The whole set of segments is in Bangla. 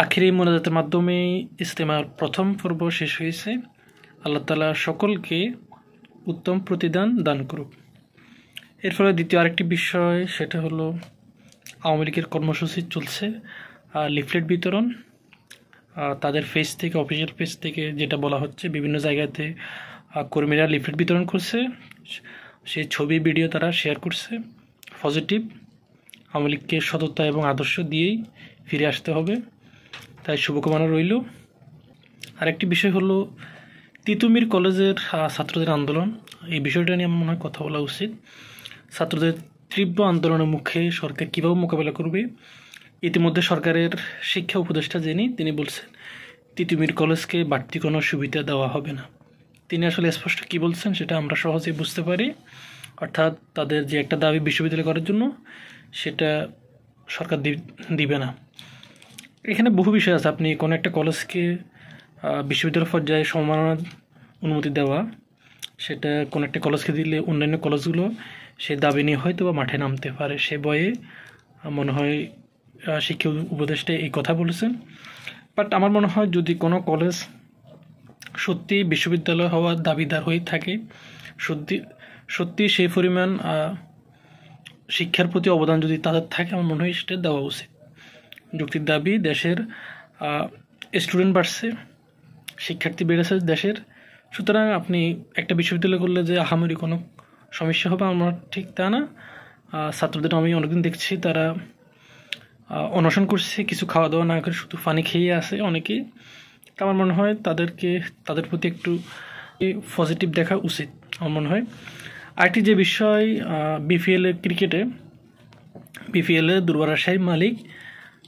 আখিরি মোনাজাতের মাধ্যমে ইজতেমার প্রথম পর্ব শেষ হয়েছে। আল্লাহ তাআলা সকলকে উত্তম প্রতিদান দান করুক। এর ফলে দ্বিতীয় আরেকটি বিষয়, সেটা হলো আওয়ামী লীগের কর্মসূচি চলছে, লিফলেট বিতরণ। তাদের পেজ থেকে, অফিসিয়াল পেজ থেকে যেটা বলা হচ্ছে, বিভিন্ন জায়গাতে কর্মীরা লিফলেট বিতরণ করছে, সেই ছবি ভিডিও তারা শেয়ার করছে। পজিটিভ, আওয়ামী লীগকে সততা এবং আদর্শ দিয়েই ফিরে আসতে হবে, তাই শুভকামনা রইল। আরেকটি বিষয় হলো তিতুমির কলেজের ছাত্রদের আন্দোলন। এই বিষয়টা নিয়ে আমার মনে হয় কথা বলা উচিত। ছাত্রদের তীব্র আন্দোলনের মুখে সরকার কীভাবে মোকাবেলা করবে, ইতিমধ্যে সরকারের শিক্ষা উপদেষ্টা তিনি বলছেন তিতুমির কলেজকে বাড়তি কোনো সুবিধা দেওয়া হবে না। তিনি আসলে স্পষ্ট কী বলছেন সেটা আমরা সহজেই বুঝতে পারি। অর্থাৎ তাদের যে একটা দাবি বিশ্ববিদ্যালয় করার জন্য, সেটা সরকার দিবে না। এখানে বহু বিষয় আছে। আপনি কোনো একটা কলেজকে বিশ্ববিদ্যালয় পর্যায়ে সম্মাননার অনুমতি দেওয়া, সেটা কোনো একটা কলেজকে দিলে অন্যান্য কলেজগুলো সে দাবি নিয়ে হয়তো বা মাঠে নামতে পারে। সে ভয়ে মনে হয় শিক্ষা উপদেষ্টা এই কথা বলেছেন। বাট আমার মনে হয় যদি কোনো কলেজ সত্যি বিশ্ববিদ্যালয় হওয়ার দাবিদার হয়ে থাকে, সত্যি সেই পরিমাণ শিক্ষার প্রতি অবদান যদি তাদের থাকে, আমার মনে হয় সেটা দেওয়া উচিত। যুক্তির দাবি, দেশের স্টুডেন্ট বাড়ছে, শিক্ষার্থী বেড়েছে দেশের, সুতরাং আপনি একটা বিশ্ববিদ্যালয় করলে যে আহামরি কোনো সমস্যা হবে আমার ঠিক তা না। ছাত্রদের আমি অনেকদিন দেখছি তারা অনশন করছে, কিছু খাওয়া দাওয়া না করে শুধু পানি খেয়ে আছে অনেকেই। তা আমার মনে হয় তাদের প্রতি একটু পজিটিভ দেখা উচিত আমার মনে হয়। আরেকটি যে বিষয়, ক্রিকেটে বিপিএলে দুর্বার মালিক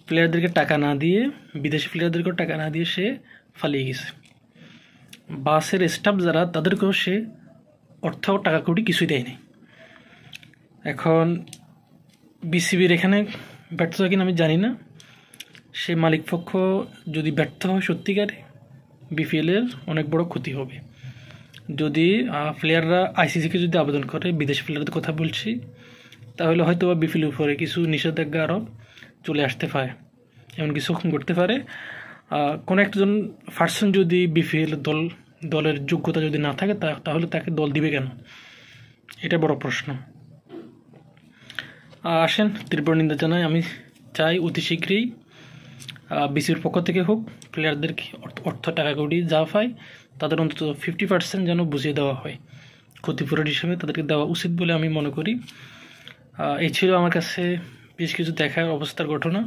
প্লেয়ারদেরকে টাকা না দিয়ে, বিদেশি প্লেয়ারদেরকেও টাকা না দিয়ে সে পালিয়ে গেছে। বাসের স্টাফ যারা, তাদেরকেও সে অর্থ টাকা কড়ি কিছুই দেয়নি। এখন বিসিবির এখানে ব্যর্থতা কিনা আমি জানি না। সে মালিক পক্ষ যদি ব্যর্থ হয় সত্যিকারে, বিপিএলের অনেক বড় ক্ষতি হবে। যদি প্লেয়াররা আইসিসিকে যদি আবেদন করে, বিদেশি প্লেয়ারদের কথা বলছি, তাহলে হয়তো বা বিপিএলের উপরে কিছু নিষেধাজ্ঞা আরও চলে আসতে পারে, এমন কিছু ঘটতে পারে। কোনো একজন পার্সন যদি বিপিএল দলের যোগ্যতা যদি না থাকে, তাহলে তাকে দল দিবে কেন? এটা বড় প্রশ্ন। আসেন, তীব্র নিন্দা জানাই। আমি চাই অতি শীঘ্রই বিসিবির পক্ষ থেকে হোক, প্লেয়ারদেরকে অর্থ টাকা কড়ি যা পায় তাদের অন্তত 50% যেন বুঝিয়ে দেওয়া হয়, ক্ষতিপূরণ হিসেবে তাদেরকে দেওয়া উচিত বলে আমি মনে করি। এই ছিল আমার কাছে বেশ কিছু দেখার অবস্থার ঘটনা।